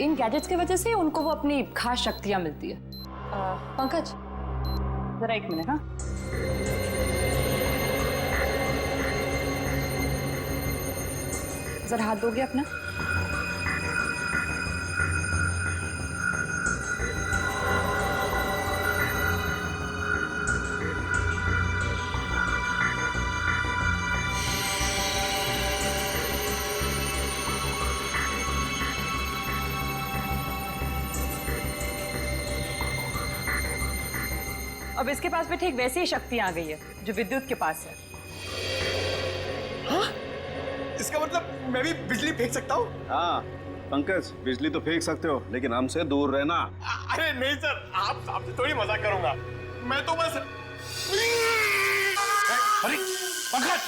इन gadgets की वजह से उनको वो अपनी खास शक्तियां मिलती है। पंकज जरा एक मिनट। हाँ, जरा हाथ दोगे अपना। अब इसके पास भी ठीक वैसी ही शक्ति आ गई है जो विद्युत के पास है। हाँ? इसका मतलब मैं भी बिजली फेंक सकता हूँ? हाँ पंकज, बिजली तो फेंक सकते हो लेकिन हमसे दूर रहना। अरे नहीं सर, आपसे थोड़ी मजाक करूंगा। मैं तो बस। अरे पंकज,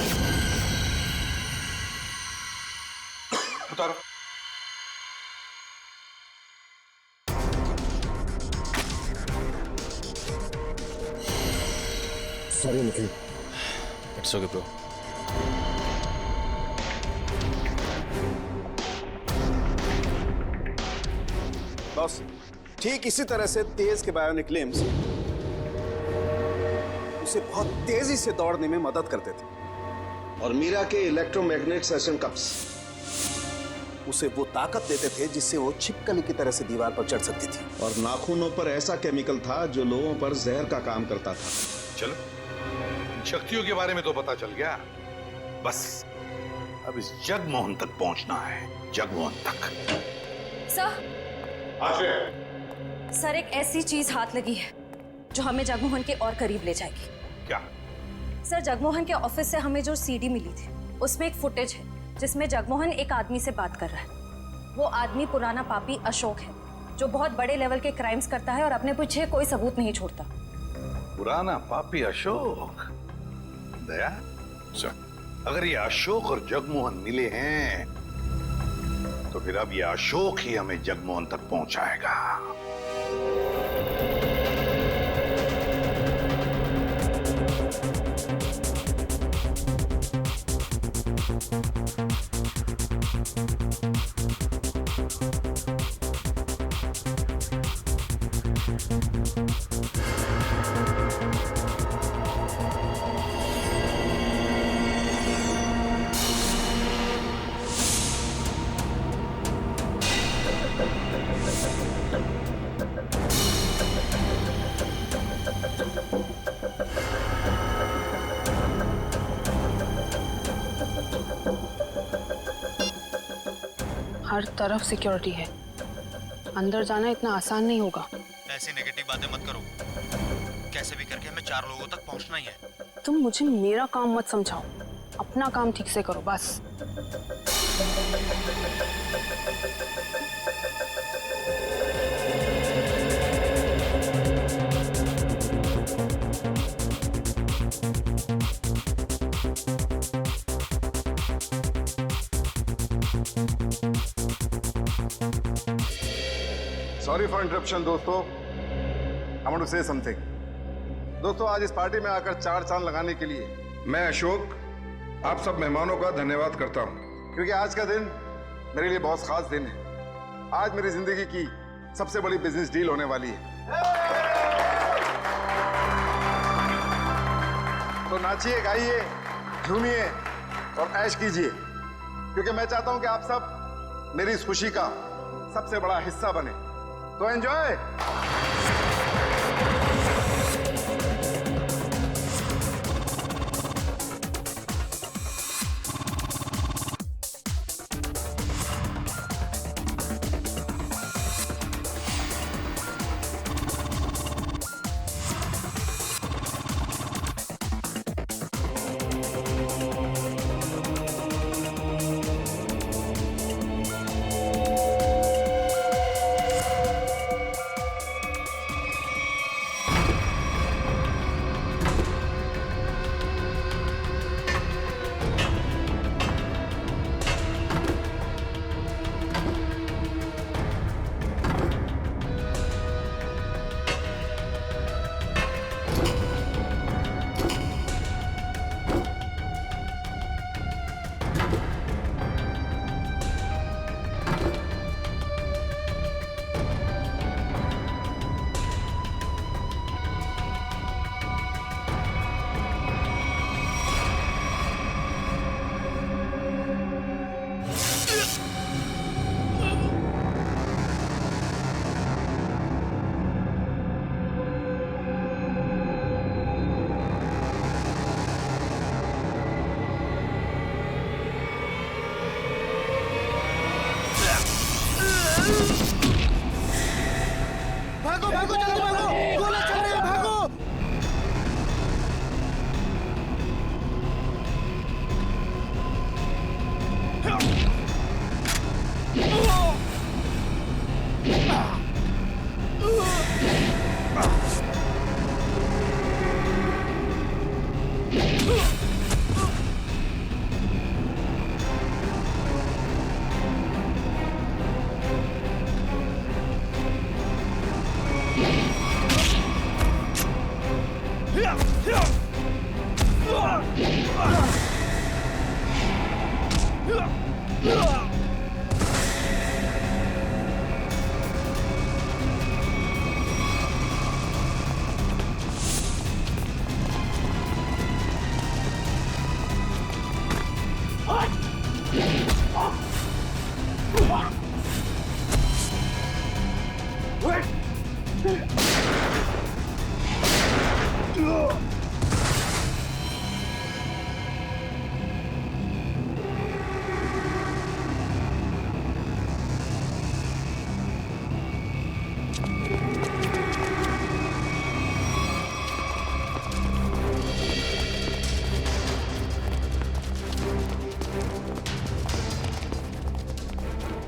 उतारो। Sorry Nikhil. It's okay bro. Boss, ठीक इसी तरह से तेज के बायोनिक लिम्स उसे बहुत तेजी से दौड़ने में मदद करते थे, और मीरा के इलेक्ट्रोमैग्नेट सेशन कप्स उसे वो ताकत देते थे जिससे वो छिपकली की तरह से दीवार पर चढ़ सकती थी। और नाखूनों पर ऐसा केमिकल था जो लोगों पर जहर का काम करता था। चलो, शक्तियों के बारे में तो पता चल गया, बस अब इस जगमोहन तक पहुंचना है। जगमोहन तक। सर एक ऐसी चीज हाथ लगी है जो हमें जगमोहन के और करीब ले जाएगी। क्या? सर जगमोहन के ऑफिस से हमें जो सीडी मिली थी उसमें एक फुटेज है जिसमें जगमोहन एक आदमी से बात कर रहा है। वो आदमी पुराना पापी अशोक है जो बहुत बड़े लेवल के क्राइम्स करता है और अपने पीछे कोई सबूत नहीं छोड़ता। पुराना पापी अशोक? दया सर, अगर ये अशोक और जगमोहन मिले हैं तो फिर अब ये अशोक ही हमें जगमोहन तक पहुंचाएगा। हर तरफ सिक्योरिटी है, अंदर जाना इतना आसान नहीं होगा। ऐसी नेगेटिव बातें मत करो, कैसे भी करके हमें 4 लोगों तक पहुंचना ही है। तुम मुझे मेरा काम मत समझाओ, अपना काम ठीक से करो बस। सॉरी फॉर इंटरप्शन दोस्तों, I want to say something. दोस्तों, आज इस पार्टी में आकर 4 चांद लगाने के लिए मैं अशोक आप सब मेहमानों का धन्यवाद करता हूं, क्योंकि आज का दिन मेरे लिए बहुत खास दिन है। आज मेरी जिंदगी की सबसे बड़ी बिजनेस डील होने वाली है। तो नाचिए, गाइए, झूमिए और ऐश कीजिए, क्योंकि मैं चाहता हूं कि आप सब मेरी इस खुशी का सबसे बड़ा हिस्सा बने। तो एंजॉय।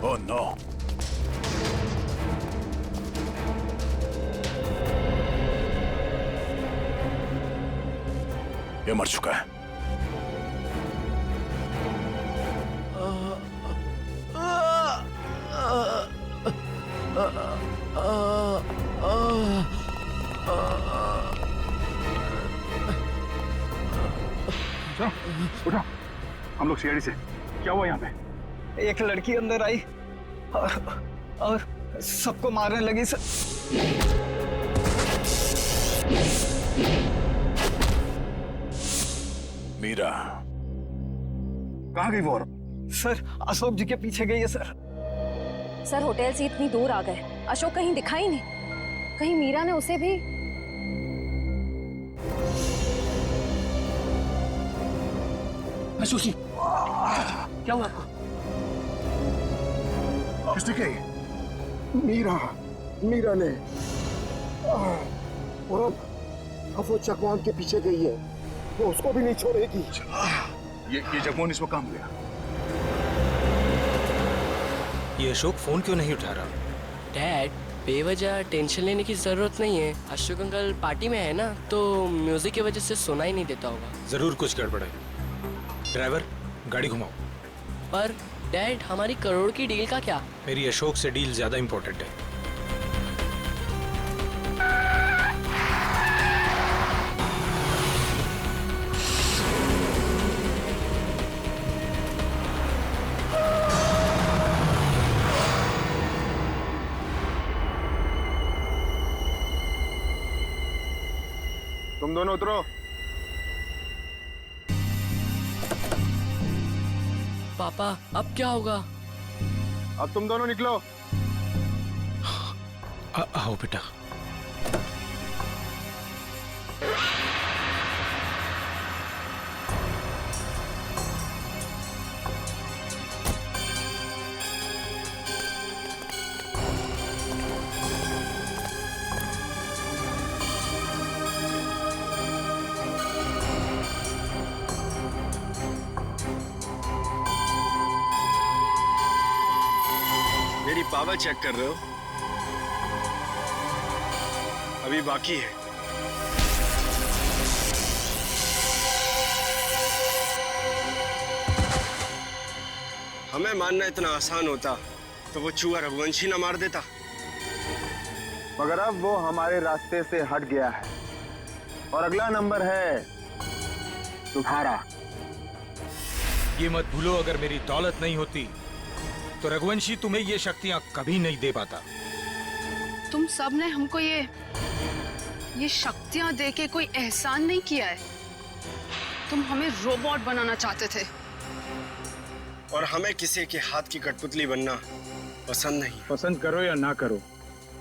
Oh no. ये मर चुका है। उठा, हम लोग सीआईडी से। क्या हुआ यहाँ पे? एक लड़की अंदर आई और सबको मारने लगी सर। मीरा कहाँ गई वो औरत? सर अशोक जी के पीछे गई है सर। सर होटल से इतनी दूर आ गए, अशोक कहीं दिखा ही नहीं। कहीं मीरा ने उसे भी। अशोक जी क्या हुआ आपको? किसने कही? मीरा ने और अब वो चकवान के पीछे गई है, वो उसको भी नहीं छोड़ेगी। ये जगमोहन इसमें काम गया। ये अशोक फोन क्यों नहीं उठा रहा? डैड, बेवजह टेंशन लेने की जरूरत नहीं है। अशोक अंकल पार्टी में है ना, तो म्यूजिक की वजह से सुना ही नहीं देता होगा। जरूर कुछ गड़बड़ है। ड्राइवर, गाड़ी घुमाओ। पर डैड, हमारी करोड़ की डील का क्या? मेरी अशोक से डील ज्यादा इंपॉर्टेंट है। तुम दोनों उतरो। पापा, अब क्या होगा? अब तुम दोनों निकलो। आओ बेटा। मेरी पावर चेक कर रहे हो? अभी बाकी है। हमें मारना इतना आसान होता तो वो चूहा रघुवंशी ना मार देता। मगर अब वो हमारे रास्ते से हट गया है और अगला नंबर है तुम्हारा। ये मत भूलो, अगर मेरी दौलत नहीं होती तो रघुवंशी तुम्हें ये शक्तियां कभी नहीं दे पाता। तुम सब ने हमको ये शक्तियां देके कोई एहसान नहीं किया है। तुम हमें रोबोट बनाना चाहते थे और हमें किसी के हाथ की कठपुतली बनना पसंद नहीं। पसंद करो या ना करो,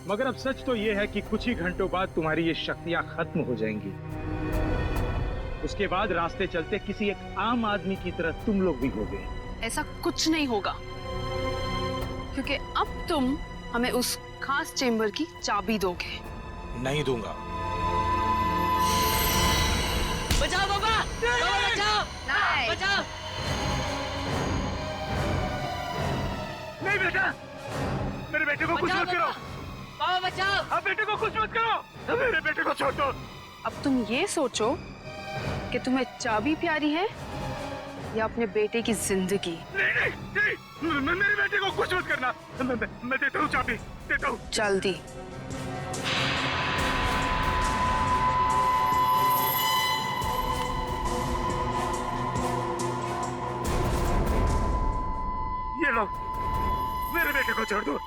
मगर अब सच तो ये है कि कुछ ही घंटों बाद तुम्हारी ये शक्तियां खत्म हो जाएंगी। उसके बाद रास्ते चलते किसी एक आम आदमी की तरह तुम लोग भी होगे। ऐसा कुछ नहीं होगा, क्योंकि अब तुम हमें उस खास चेंबर की चाबी दोगे। नहीं दूंगा। बचाओ बाबा, बचाओ, बचाओ। नहीं बेटा, मेरे बेटे बेटे को कुछ मत करो। पापा बचाओ। अब बेटे को कुछ मत करो, मेरे बेटे को छोड़ दो। अब तुम ये सोचो कि तुम्हें चाबी प्यारी है या अपने बेटे की जिंदगी। नहीं नहीं नहीं, मेरे बेटे को कुछ मत करना। मैं देता हूँ चाबी, देता हूँ। जल्दी। ये लो, मेरे बेटे को छोड़ दो।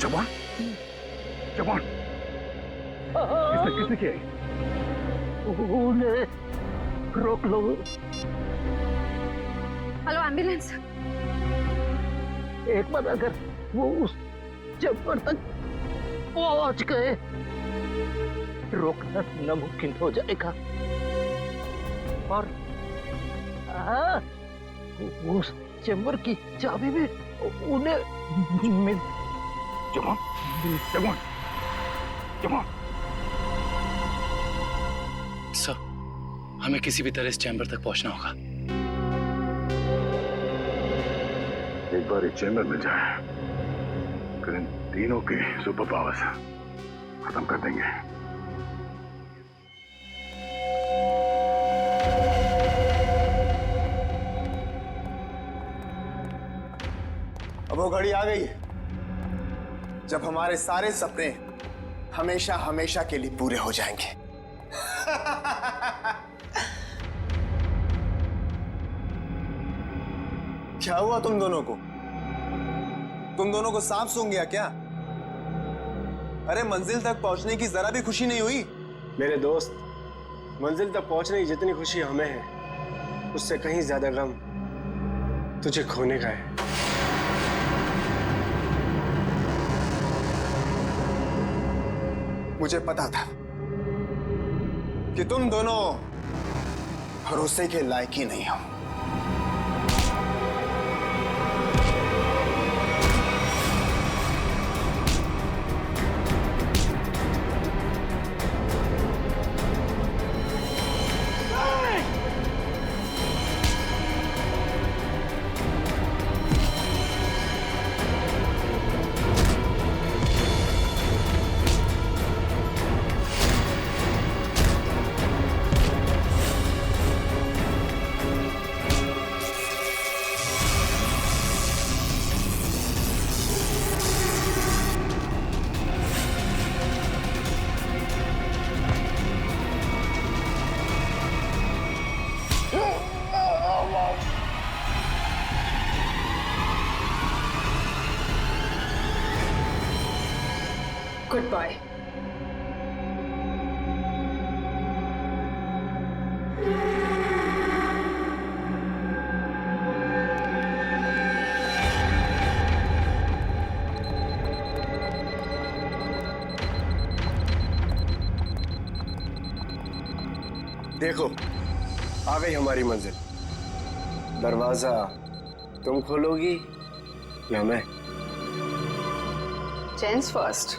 जवान, जवान, किसने किया? उन्हें रोक लो। Hello ambulance. एक बार अगर वो उस चैम्बर तक पहुंच गए, रोकना नामुमकिन हो जाएगा। और हाँ, उस चैम्बर की चाबी भी उन्हें मिल। जवान, जवान, जवान। सर, हमें किसी भी तरह इस चैम्बर तक पहुंचना होगा। एक बार इस चैम्बर में जाए, फिर इन तीनों के सुपर पावर्स खत्म कर देंगे। अब वो घड़ी आ गई है जब हमारे सारे सपने हमेशा हमेशा के लिए पूरे हो जाएंगे। क्या हुआ तुम दोनों को? तुम दोनों को सांप सूंघ गया क्या? अरे मंजिल तक पहुंचने की जरा भी खुशी नहीं हुई? मेरे दोस्त, मंजिल तक पहुंचने की जितनी खुशी हमें है, उससे कहीं ज्यादा गम तुझे खोने का है। मुझे पता था कि तुम दोनों भरोसे के लायक ही नहीं हो। Goodbye. देखो, आ गई हमारी मंजिल। दरवाजा तुम खोलोगी या मैं? Gents first.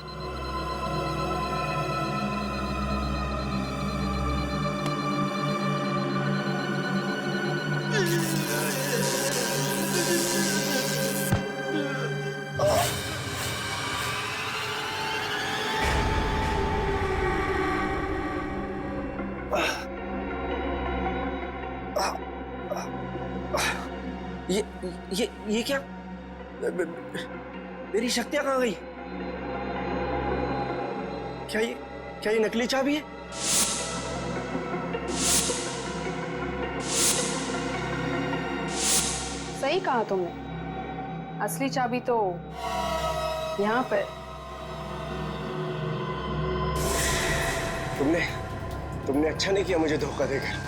ये क्या? मेरी शक्तियां कहाँ गई? क्या ये नकली चाबी है? सही कहा तुमने, असली चाबी तो यहाँ पर। तुमने अच्छा नहीं किया मुझे धोखा देकर।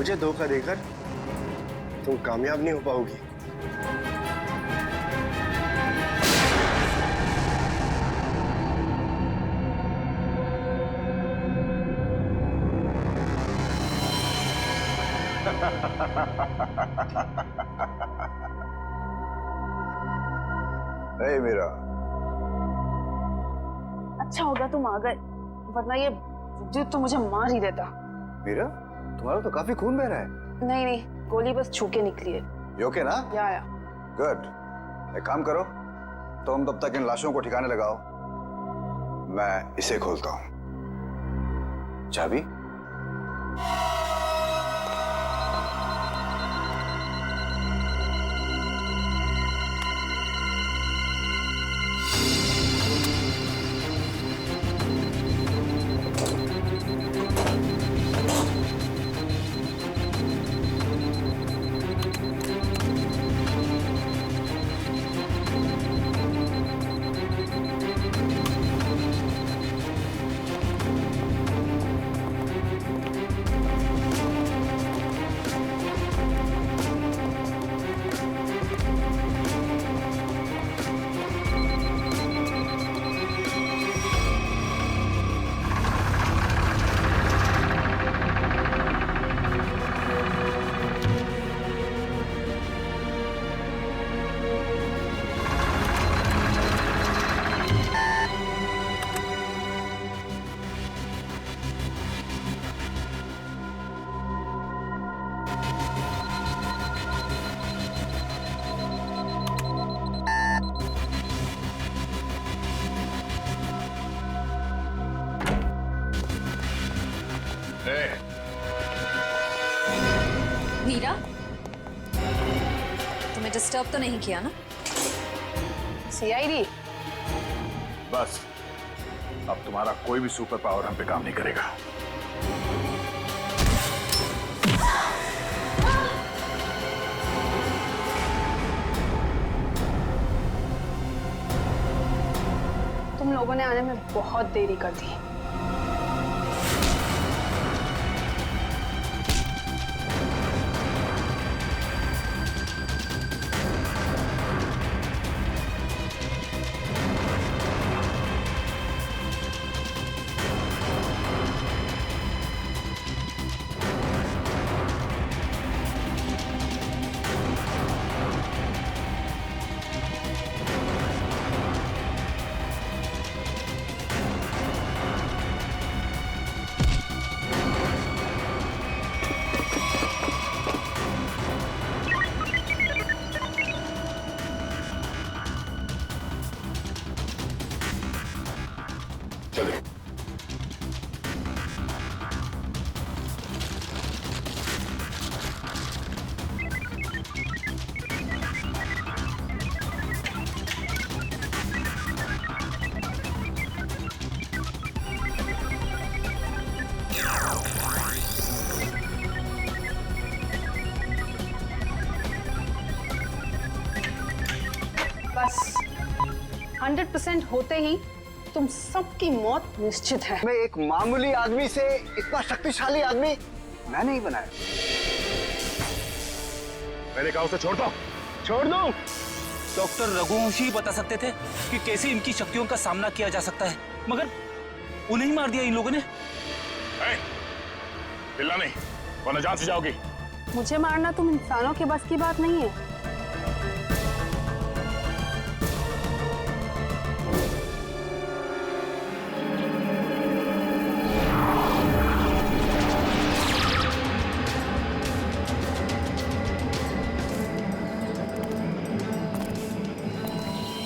मुझे धोखा देकर तुम कामयाब नहीं हो पाओगी। ए मीरा, अच्छा होगा तुम आ गए, वरना ये वजूद तो मुझे मार ही देता। मीरा, तुम्हारा तो काफी खून बह रहा है। नहीं नहीं, गोली बस छू के निकली है। You okay ना? या। गुड। एक काम करो, तुम तब तक इन लाशों को ठिकाने लगाओ, मैं इसे खोलता हूं। चाबी? मीरा, तुम्हें डिस्टर्ब तो नहीं किया ना? सीआईडी? बस, अब तुम्हारा कोई भी सुपर पावर हम पे काम नहीं करेगा। तुम लोगों ने आने में बहुत देरी कर दी। बस 100% होते ही तुम सबकी मौत निश्चित है। मैं एक मामूली आदमी से इतना शक्तिशाली आदमी मैं नहीं बनाया। मैंने कहा उसे छोड़ दो। छोड़ दो? डॉक्टर रघुवंशी ही बता सकते थे कि कैसे इनकी शक्तियों का सामना किया जा सकता है, मगर उन्हें ही मार दिया इन लोगों ने। चिल्ला नहीं, वरना जान से जाओगी। मुझे मारना तुम इंसानों के बस की बात नहीं है।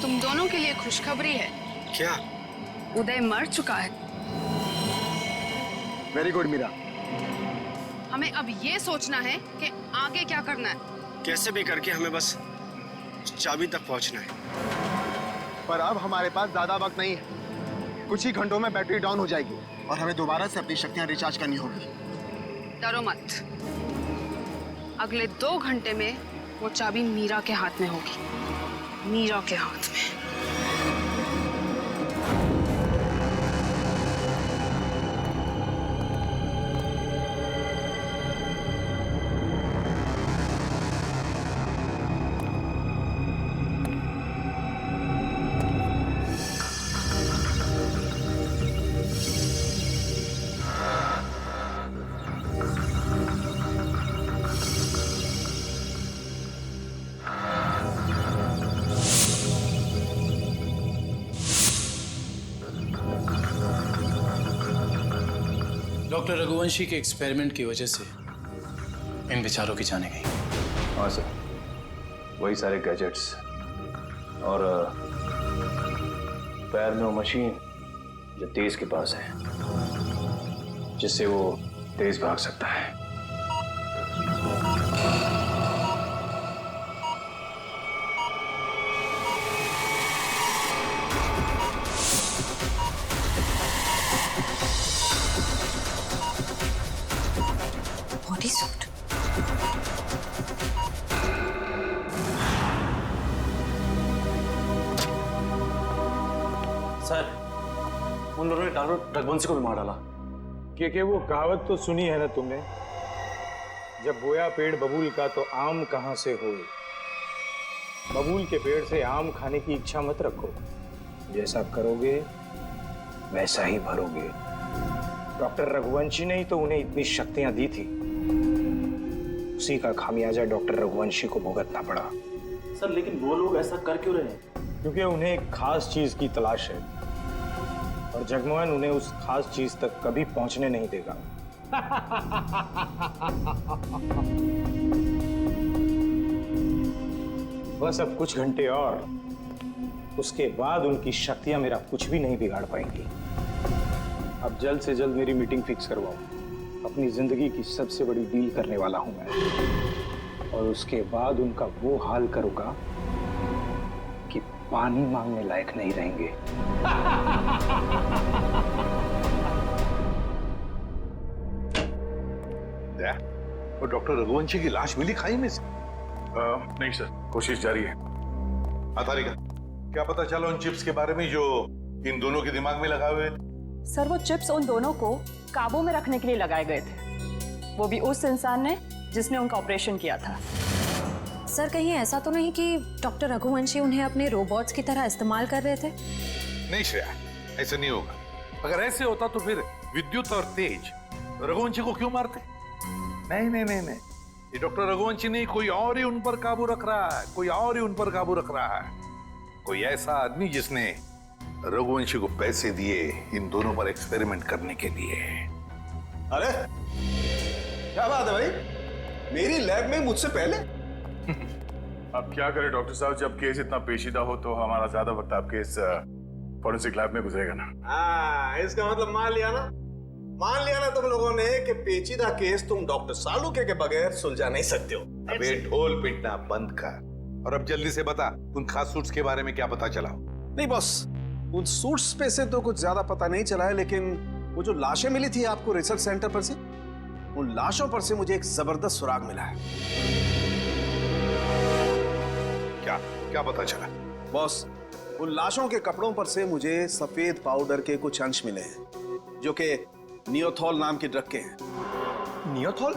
तुम दोनों के लिए खुशखबरी है। क्या? उदय मर चुका है। Very good Meera. हमें अब ये सोचना है कि आगे क्या करना है। कैसे भी करके हमें बस चाबी तक पहुंचना है। पर अब हमारे पास ज्यादा वक्त नहीं है। कुछ ही घंटों में बैटरी डाउन हो जाएगी और हमें दोबारा से अपनी शक्तियां रिचार्ज करनी होगी। डरो मत, अगले 2 घंटे में वो चाबी मीरा के हाथ में होगी। मीरा के हाथ में। डॉक्टर रघुवंशी के एक्सपेरिमेंट की वजह से इन विचारों की जाने गई। हाँ सर, वही सारे गैजेट्स और पैर में वो मशीन जो तेज के पास है, जिससे वो तेज भाग सकता है। Body suit. सर, उन लोगों ने डॉक्टर रघुवंशी को भी मार डाला। कि वो कहावत तो सुनी है ना तुमने, जब बोया पेड़ बबूल का तो आम कहां से हो। बबूल के पेड़ से आम खाने की इच्छा मत रखो, जैसा करोगे वैसा ही भरोगे। डॉक्टर रघुवंशी ने ही तो उन्हें इतनी शक्तियां दी थी, उसी का खामियाजा डॉक्टर रघुवंशी को भुगतना पड़ा। सर, लेकिन वो लोग ऐसा कर क्यों रहे हैं? क्योंकि उन्हें एक खास चीज की तलाश है और जगमोहन उन्हें उस खास चीज तक कभी पहुंचने नहीं देगा। बस अब कुछ घंटे और, उसके बाद उनकी शक्तियां मेरा कुछ भी नहीं बिगाड़ पाएंगी। अब जल्द से जल्द मेरी मीटिंग फिक्स करवाओ। अपनी जिंदगी की सबसे बड़ी डील करने वाला हूं मैं, और उसके बाद उनका वो हाल करूंगा कि पानी मांगने लायक नहीं रहेंगे। वो डॉक्टर रघुवंशी की लाश मिली खाई में से? नहीं सर, कोशिश जारी है। अतारिका, क्या पता चला उन चिप्स के बारे में जो इन दोनों के दिमाग में लगाए हुए थे? सर, वो चिप्स उन दोनों को काबू में रखने के लिए लगाए गए थे, वो भी उस इंसान ने जिसने उनका ऑपरेशन किया था। सर, कहीं ऐसा तो नहीं कि डॉक्टर रघुवंशी उन्हें अपने रोबोट्स की तरह इस्तेमाल कर रहे थे? नहीं श्रेया, ऐसा नहीं होगा। अगर ऐसे होता तो फिर विद्युत और तेज रघुवंशी को क्यों मारते? नहीं नहीं नहीं नहीं, ये डॉक्टर रघुवंशी नहीं, कोई और ही उन पर काबू रख रहा है, कोई और ही उन पर काबू रख रहा है। कोई ऐसा आदमी जिसने रघुवंशी को पैसे दिए इन दोनों पर एक्सपेरिमेंट करने के लिए। अरे क्या बात है भाई, मेरी लैब में मुझसे पहले? अब क्या करें डॉक्टर साहब, जब केस इतना पेचीदा हो तो हमारा ज्यादा वक्त आपके इस फॉरेंसिक लैब में गुजरेगा ना। हाँ, इसका मतलब मान लिया ना तुम लोगों ने कि पेचीदा केस तुम डॉक्टर सालुके के बगैर सुलझा नहीं सकते हो। अबे ढोल पिटना बंद कर और अब जल्दी से बता, उन खास सूट्स के बारे में क्या पता चला? नहीं बॉस, उन सूट्स पे से तो कुछ ज्यादा पता नहीं चला है, लेकिन वो जो लाशें मिली थी आपको रिसर्च सेंटर पर से, उन लाशों पर से मुझे एक जबरदस्त सुराग मिला है। क्या क्या पता चला? बॉस, उन लाशों के कपड़ों पर से मुझे सफेद पाउडर के कुछ अंश मिले हैं, जो कि नियोथॉल नाम की ड्रग के हैं। नियोथॉल?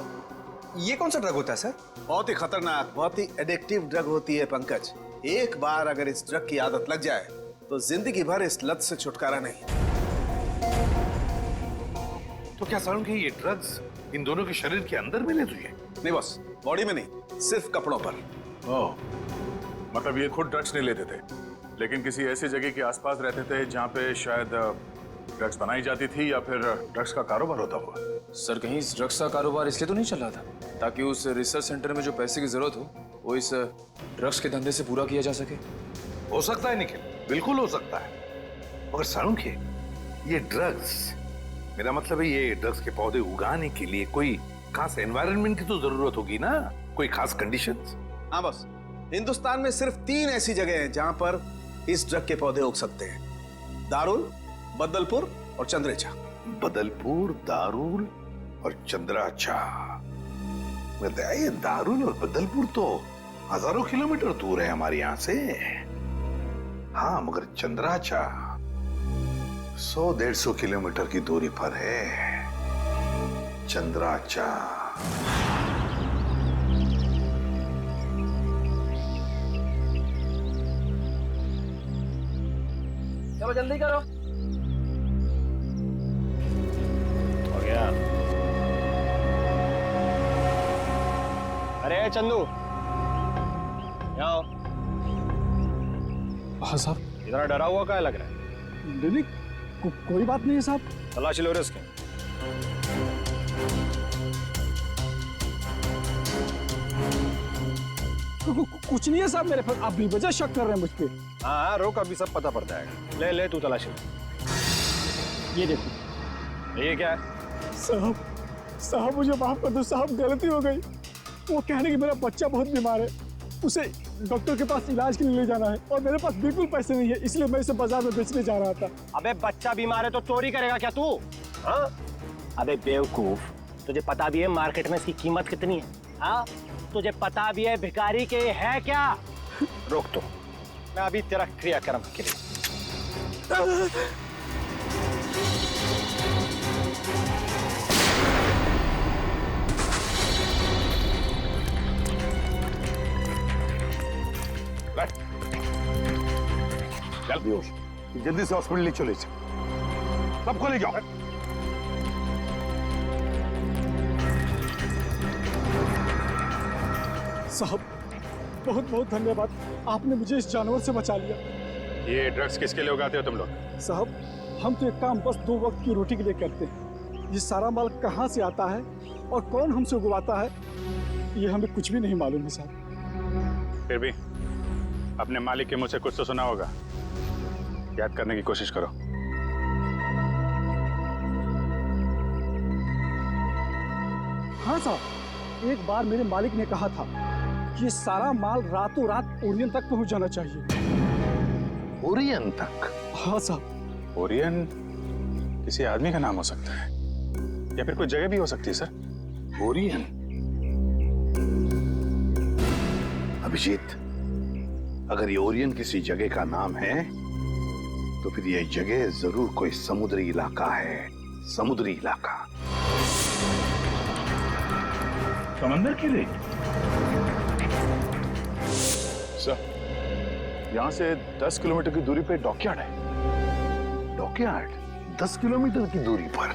ये कौन सा ड्रग होता है सर? बहुत ही खतरनाक, बहुत ही एडिक्टिव ड्रग होती है पंकज। एक बार अगर इस ड्रग की आदत लग जाए तो जिंदगी भर इस लत से छुटकारा नहीं। तो क्या सारुण के ये ड्रग्स इन दोनों के शरीर के अंदर मिले तुझे? नहीं बॉस, बॉडी में नहीं, सिर्फ कपड़ों पर। ओह, मतलब ये खुद ड्रग्स नहीं लेते थे, लेकिन किसी ऐसी जगह के आसपास रहते थे जहाँ पे शायद ड्रग्स बनाई जाती थी या फिर ड्रग्स का कारोबार होता हुआ। सर, कहीं इस ड्रग्स का कारोबार इसलिए तो नहीं चल रहा था ताकि उस रिसर्च सेंटर में जो पैसे की जरूरत हो वो इस ड्रग्स के धंधे से पूरा किया जा सके? हो सकता है निखिल, बिल्कुल हो सकता है, मगर सारुण के ये ड्रग्स, मेरा मतलब है ये ड्रग्स के पौधे उगाने के लिए कोई खास एनवायरनमेंट की तो जरूरत होगी ना, कोई खास कंडीशंस? हाँ बस, हिंदुस्तान में सिर्फ 3 ऐसी जगह हैं जहां पर इस ड्रग के पौधे उग सकते हैं: दारुल, बदलपुर और चंद्रेचा। बदलपुर, दारुल और चंद्राचा। ये दारुल और बदलपुर तो हजारों किलोमीटर दूर है हमारे यहाँ से। हाँ, मगर चंद्राचा 100-150 किलोमीटर की दूरी पर है। चंद्राचा। चलो जल्दी करो। हो गया। अरे चंदू, आओ। हाँ साहब। इतना डरा हुआ क्या लग रहा है? नहीं, कोई बात नहीं है साहब। तलाशी लो रे इसके। कुछ नहीं है साहब मेरे पास, आप बेवजह शक कर रहे हैं मुझ पे। हाँ रोक, अभी सब पता पड़ जाएगा। ले ले तू तलाशी। ये देखो। ये क्या है? साहब मुझे माफ कर दो साहब, गलती हो गई। वो कहने कि मेरा बच्चा बहुत बीमार है, उसे डॉक्टर के पास इलाज के लिए ले जाना है और मेरे पास बिल्कुल पैसे नहीं है, इसलिए मैं इसे बाजार में बेचने जा रहा था। अबे बच्चा बीमार है तो चोरी करेगा क्या तू? हाँ? अबे बेवकूफ, तुझे पता भी है मार्केट में इसकी कीमत कितनी है? हाँ? तुझे पता भी है भिखारी के है क्या? रोक तो, मैं अभी तेरा क्रियाक्रम के लिए। चल बेहोश, जल्दी से हॉस्पिटल ले चले, सबको ले जाओ। साहब बहुत बहुत धन्यवाद, आपने मुझे इस जानवर से बचा लिया। ये ड्रग्स किसके लिए उगाते हो तुम लोग? साहब हम तो एक काम बस 2 वक्त की रोटी के लिए करते हैं। ये सारा माल कहाँ से आता है और कौन हमसे उगवाता है, ये हमें कुछ भी नहीं मालूम है साहब। फिर भी अपने मालिक के मुंह से कुछ तो सुना होगा, याद करने की कोशिश करो। हाँ साहब, एक बार मेरे मालिक ने कहा था कि ये सारा माल रातों रात ओरियन तक पहुंच जाना चाहिए। ओरियन तक? हाँ साहब। ओरियन किसी आदमी का नाम हो सकता है या फिर कोई जगह भी हो सकती है सर। ओरियन? अभिजीत, अगर ये ओरियन किसी जगह का नाम है तो फिर ये जगह जरूर कोई समुद्री इलाका है। समुद्री इलाका। समंदर की रेत? सर, यहां से 10 किलोमीटर की दूरी पे डॉकयार्ड है। डॉकयार्ड 10 किलोमीटर की दूरी पर?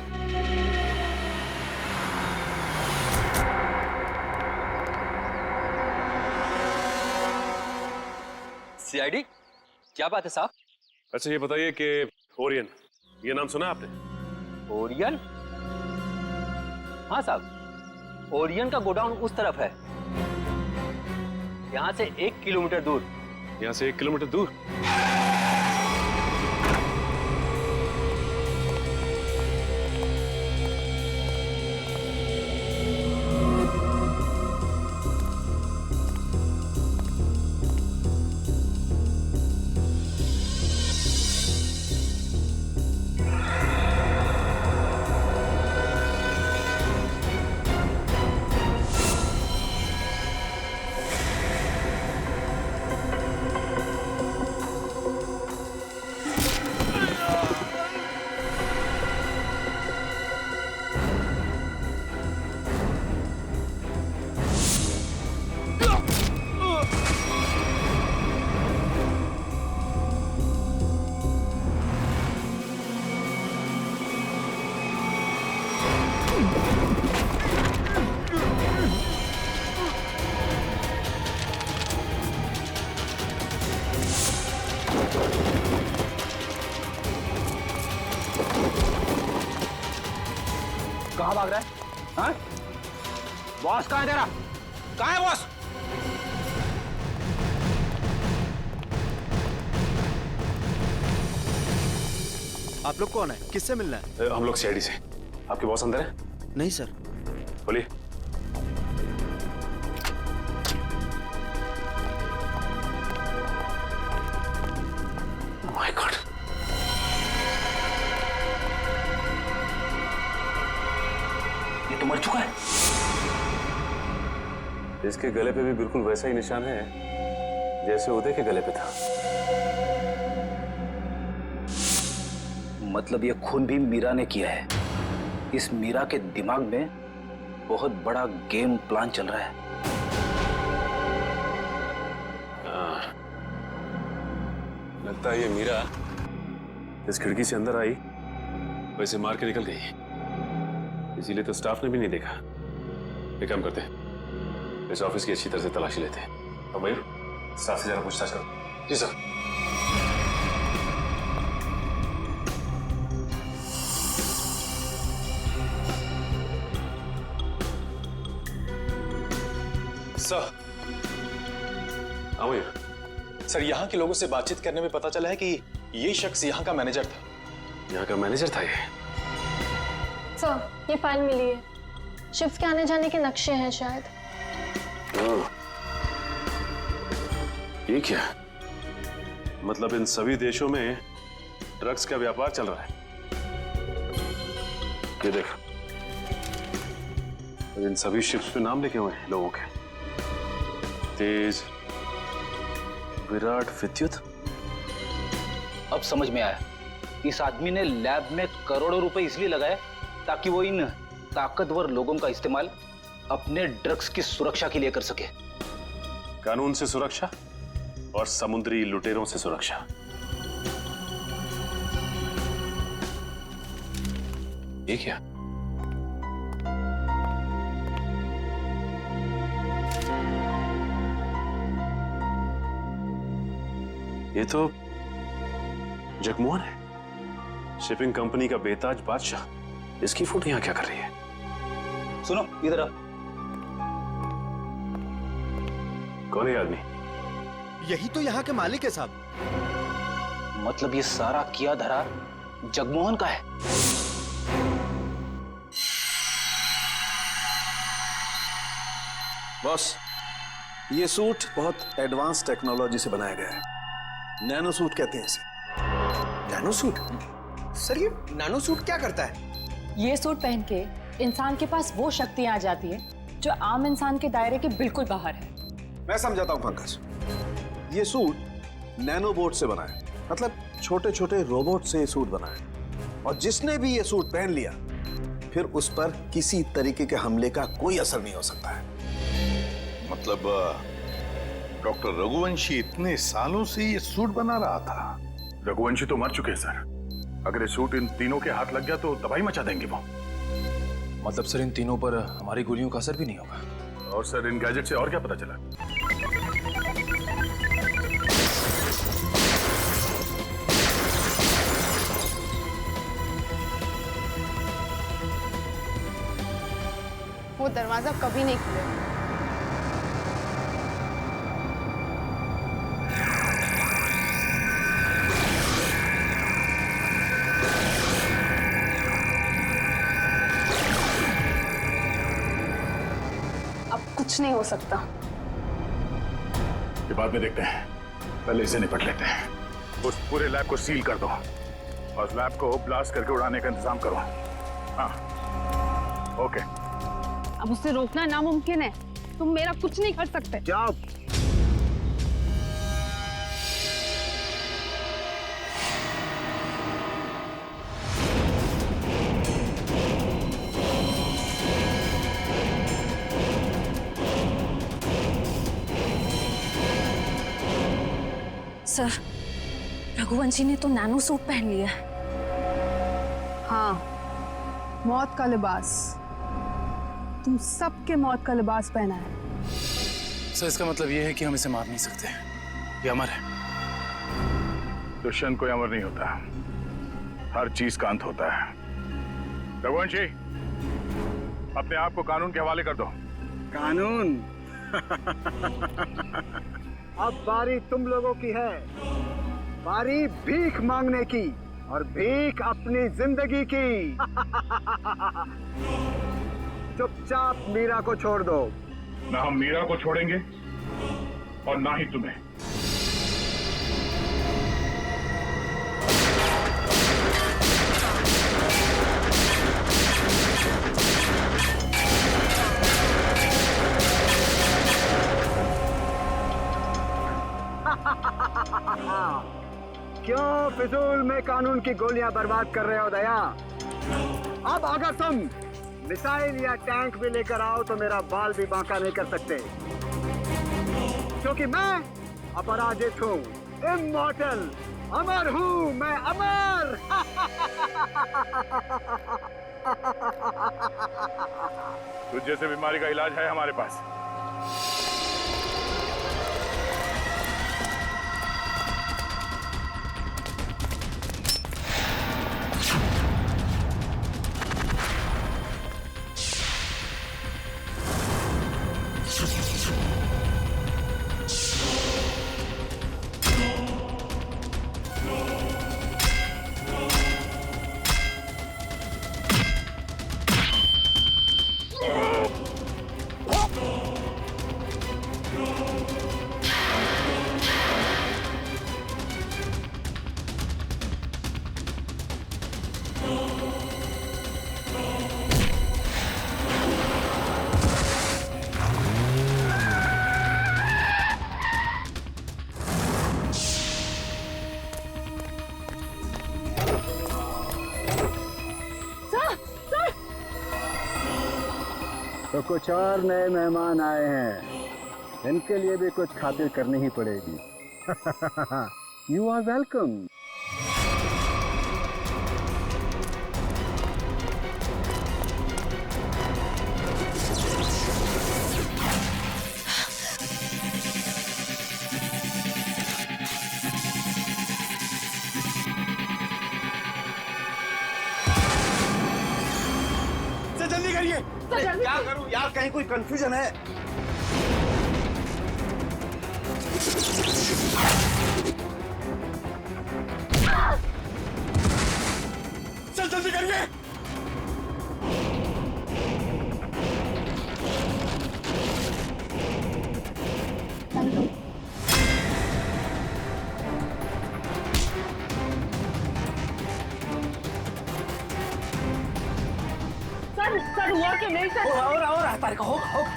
सीआईडी, क्या बात है साहब? अच्छा ये बताइए कि ओरियन, ये नाम सुना आपने? ओरियन? हाँ साहब, ओरियन का गोडाउन उस तरफ है, यहाँ से 1 किलोमीटर दूर। यहाँ से 1 किलोमीटर दूर? कहाँ भाग रहा है? हाँ? बॉस कहाँ है तेरा? कहाँ है बॉस? आप लोग कौन है? किससे मिलना है? हम लोग सीआईडी से। आपके बॉस अंदर है? नहीं सर। बोलिए। माय गॉड, ये तो मर चुका है। इसके गले पे भी बिल्कुल वैसा ही निशान है जैसे उदय के गले पे था। मतलब ये खून भी मीरा ने किया है। इस मीरा के दिमाग में बहुत बड़ा गेम प्लान चल रहा है। लगता है ये मीरा इस खिड़की से अंदर आई, वैसे मार के निकल गई। इसीलिए तो स्टाफ ने भी नहीं देखा। एक काम करते हैं, इस ऑफिस की अच्छी तरह से तलाशी लेते हैं। और मयूर, स्टाफ से जरा पूछताछ करो। जी सर। सर, आमिर, सर यहाँ के लोगों से बातचीत करने में पता चला है कि ये शख्स यहाँ का मैनेजर था। यहाँ का मैनेजर था ये? सर, ये फाइल मिली है। शिफ्ट के आने जाने के नक्शे हैं शायद। ये क्या? मतलब इन सभी देशों में ड्रग्स का व्यापार चल रहा है। ये देख, इन सभी शिप्स पे नाम लिखे हुए हैं लोगों के। तेज, विराट, विद्युत। अब समझ में आया, इस आदमी ने लैब में करोड़ों रुपए इसलिए लगाए ताकि वो इन ताकतवर लोगों का इस्तेमाल अपने ड्रग्स की सुरक्षा के लिए कर सके। कानून से सुरक्षा और समुद्री लुटेरों से सुरक्षा। ये क्या? ये तो जगमोहन है, शिपिंग कंपनी का बेताज बादशाह। इसकी फोटो यहां क्या कर रही है? सुनो, इधर आ। कौन है आदमी? यही तो यहाँ के मालिक है साहब। मतलब ये सारा किया धरा जगमोहन का है। बॉस, ये सूट बहुत एडवांस टेक्नोलॉजी से बनाया गया है। नैनो सूट कहते हैं इसे। Nano suit? सर, ये नैनो सूट क्या करता है? ये सूट पहन के इंसान के पास वो शक्तियां आ जाती है जो आम इंसान के दायरे के बिल्कुल बाहर है। मैं समझाता हूं पंकज। ये सूट नैनो बोट से बना है, मतलब छोटे छोटे रोबोट से ये सूट बना है। और जिसने भी ये सूट पहन लिया, फिर उस पर किसी तरीके के हमले का कोई असर नहीं हो सकता है। मतलब डॉक्टर रघुवंशी इतने सालों से ये सूट बना रहा था? रघुवंशी तो मर चुके हैं सर। अगर ये सूट इन तीनों के हाथ लग गया तो तबाही मचा देंगे वो। मतलब सर, इन तीनों पर हमारी गोलियों का असर भी नहीं होगा। और सर, इन गैजेट से और क्या पता चला? वो दरवाजा कभी नहीं खुलेगा। कुछ नहीं हो सकता। ये बाद में देखते हैं, पहले इसे निपट लेते हैं। उस पूरे लैब को सील कर दो और लैब को ब्लास्ट करके उड़ाने का इंतजाम करो। हाँ, ओके। अब उसे रोकना नामुमकिन है। तुम मेरा कुछ नहीं कर सकते। जाओ। सर, रघुवंशी ने तो नैनो सूट पहन लिया है। हाँ, मौत का लिबास। तुम सबके मौत का लिबास पहना है। सर, इसका मतलब ये है कि हम इसे मार नहीं सकते। ये अमर है। दुष्यंत कोई अमर नहीं होता, हर चीज का अंत होता है। रघुवंशी, अपने आप को कानून के हवाले कर दो। कानून? अब बारी तुम लोगों की है। बारी भीख मांगने की, और भीख अपनी जिंदगी की। चुपचाप मीरा को छोड़ दो। ना हम मीरा को छोड़ेंगे और ना ही तुम्हें। क्यों फिजूल में कानून की गोलियां बर्बाद कर रहे हो दया? अब अगर तुम मिसाइल या टैंक भी लेकर आओ तो मेरा बाल भी बांका नहीं कर सकते, क्योंकि मैं अपराजित हूँ, इमॉर्टल, अमर हूँ मैं, अमर। तुझ जैसे बीमारी का इलाज है हमारे पास। तो कुछ और नए मेहमान आए हैं, इनके लिए भी कुछ खातिर करनी ही पड़ेगी। You are welcome. जल्दी करिए। क्या करूं यार, कहीं कोई कंफ्यूजन है? चल जल्दी करिए। सर हुआ कि नहीं सर? और तारिका होगा।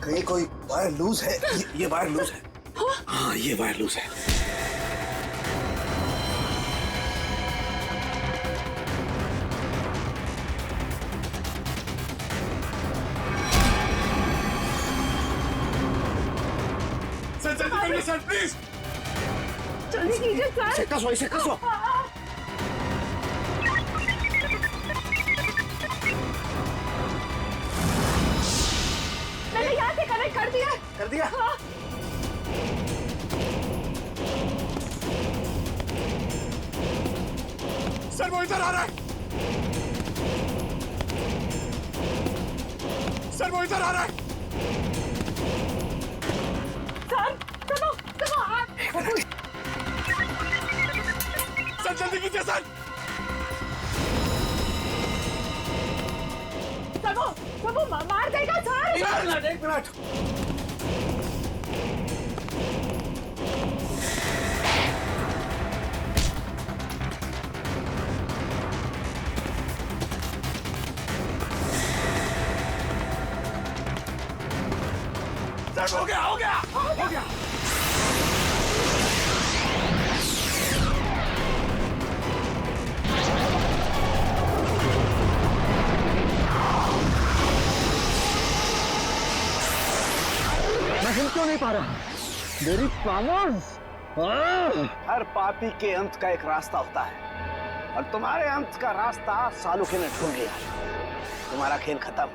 कहीं कोई वायर लूज है। ये वायर लूज है। हाँ ये वायर लूज है। सर जल्दी करिए सर प्लीज। जल्दी कीजिए सर। इसे कसो, इसे कसो। मैंने यहाँ से कनेक्ट कर दिया। कर दिया? हाँ। सर वो इधर आ रहा है। सर वो इधर आ रहा है। सर जल्दी कीजिए सर। वो मार देगा सर। एक मिनट। सर हो गया। मैं हिल क्यों नहीं पा रहा? मेरी पावर्स। हर पापी के अंत का एक रास्ता होता है और तुम्हारे अंत का रास्ता सालुखे ने ढूंढ लिया। तुम्हारा खेल खत्म।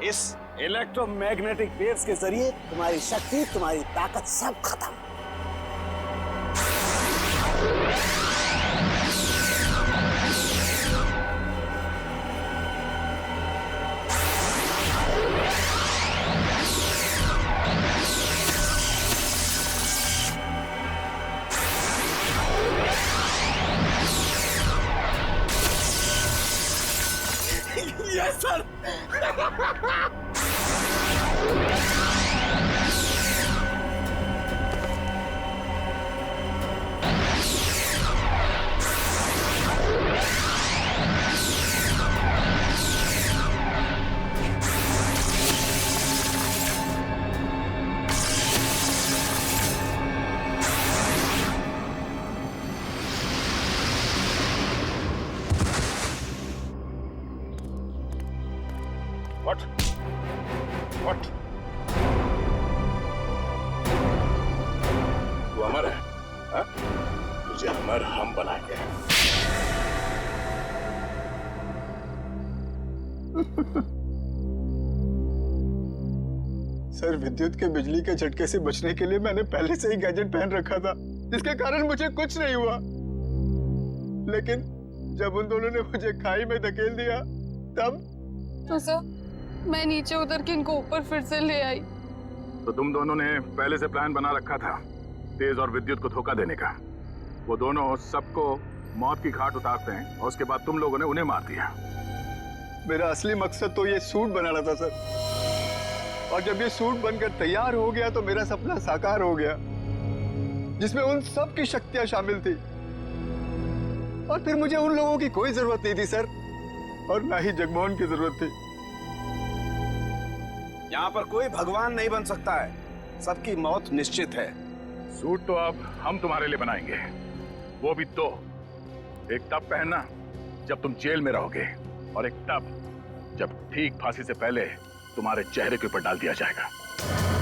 इस इलेक्ट्रोमैग्नेटिक वेव्स के जरिए तुम्हारी शक्ति, तुम्हारी ताकत सब खत्म। Yes sir. What? तू अमर है, हाँ? तुझे अमर हम बनाएंगे। सर विद्युत के बिजली के झटके से बचने के लिए मैंने पहले से ही गैजेट पहन रखा था, जिसके कारण मुझे कुछ नहीं हुआ। लेकिन जब उन दोनों ने मुझे खाई में धकेल दिया तब तो सर मैं नीचे उतर के इनको ऊपर फिर से ले आई। तो तुम दोनों ने पहले से प्लान बना रखा था तेज और विद्युत को धोखा देने का। वो दोनों सबको मौत की घाट उतारते हैं और उसके बाद तुम लोगों ने उन्हें मार दिया। मेरा असली मकसद तो ये सूट बनाना था सर। और जब ये सूट बनकर तैयार हो गया तो मेरा सपना साकार हो गया, जिसमें उन सब की शक्तियां शामिल थी। और फिर मुझे उन लोगों की कोई जरूरत नहीं थी सर, और ना ही जगमोहन की जरूरत थी। यहाँ पर कोई भगवान नहीं बन सकता है, सबकी मौत निश्चित है। सूट तो अब हम तुम्हारे लिए बनाएंगे, वो भी दो। एक तब पहनना जब तुम जेल में रहोगे, और एक तब जब ठीक फांसी से पहले तुम्हारे चेहरे के ऊपर डाल दिया जाएगा।